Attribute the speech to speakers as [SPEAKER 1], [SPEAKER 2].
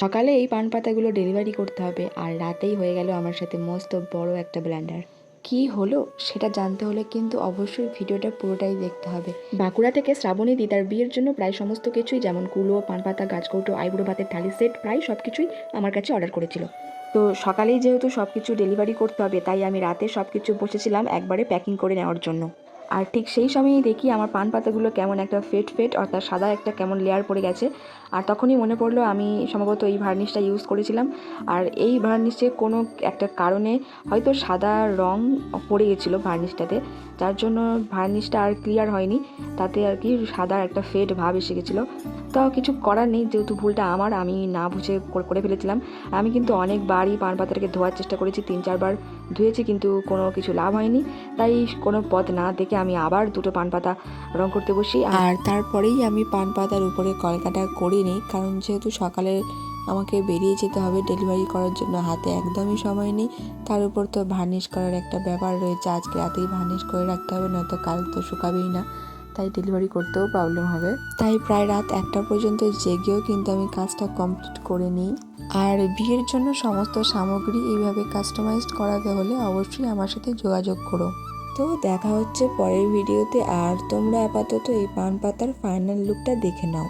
[SPEAKER 1] সকালে এই পান পাতাগুলো ডেলিভারি করতে হবে আর রাতেই হয়ে গেল আমার সাথে মস্ত বড় একটা ব্ল্যান্ডার। কি হলো সেটা জানতে হলে কিন্তু অবশ্যই ভিডিওটা পুরোটাই দেখতে হবে। বাঁকুড়া থেকে শ্রাবণী তার বিয়ের জন্য প্রায় সমস্ত কিছুই, যেমন কুলো, পান পাতা, গাছকৌটো, আইবুড়ো ভাতের থালি সেট, প্রায় সব কিছুই আমার কাছে অর্ডার করেছিল। তো সকালেই যেহেতু সব কিছু ডেলিভারি করতে হবে, তাই আমি রাতে সব কিছু বসেছিলাম একবারে প্যাকিং করে নেওয়ার জন্য। আর ঠিক সেই সময়ই দেখি আমার পান পাতাগুলো কেমন একটা ফেট অর্থাৎ সাদা একটা কেমন লেয়ার পড়ে গেছে। আর তখনই মনে পড়লো আমি সম্ভবত এই ভার্নিশটা ইউজ করেছিলাম। আর এই ভার্নিশে কোনো একটা কারণে হয়তো সাদা রং পড়ে গেছিলো ভার্নিশটাতে, যার জন্য ভার্নিশটা আর ক্লিয়ার হয়নি, তাতে আর কি সাদা একটা ফেড ভাব এসে গেছিলো। তাও কিছু করার নেই, যেহেতু ভুলটা আমার, আমি না বুঝে করে ফেলেছিলাম। আমি কিন্তু অনেকবারই পান পাতাটাকে ধোয়ার চেষ্টা করেছি, 3-4 বার ধুয়েছি, কিন্তু কোনো কিছু লাভ হয়নি। তাই কোনো পথ না দেখে আমি আবার দুটো পান পাতা রং করতে বসি। আর তারপরেই আমি পান পাতার উপরে কলকাটা করে নিই, কারণ যেহেতু সকালে আমাকে বেরিয়ে যেতে হবে ডেলিভারি করার জন্য, হাতে একদমই সময় নেই। তার উপর তো ভার্নিশ করার একটা ব্যাপার রয়েছে, আজকে রাতেই ভার্নিশ করে রাখতে হবে, নয়তো কাল তো শুকাবেই না, তাই ডেলিভারি করতেও প্রবলেম হবে। তাই প্রায় রাত 1টা পর্যন্ত জেগেও কিন্তু আমি কাজটা কমপ্লিট করে নিই। আর বিয়ের জন্য সমস্ত সামগ্রী এইভাবে কাস্টমাইজড করাতে হলে অবশ্যই আমার সাথে যোগাযোগ করো। তো দেখা হচ্ছে পরের ভিডিওতে, আর তোমরা আপাতত এই পান পাতার ফাইনাল লুকটা দেখে নাও।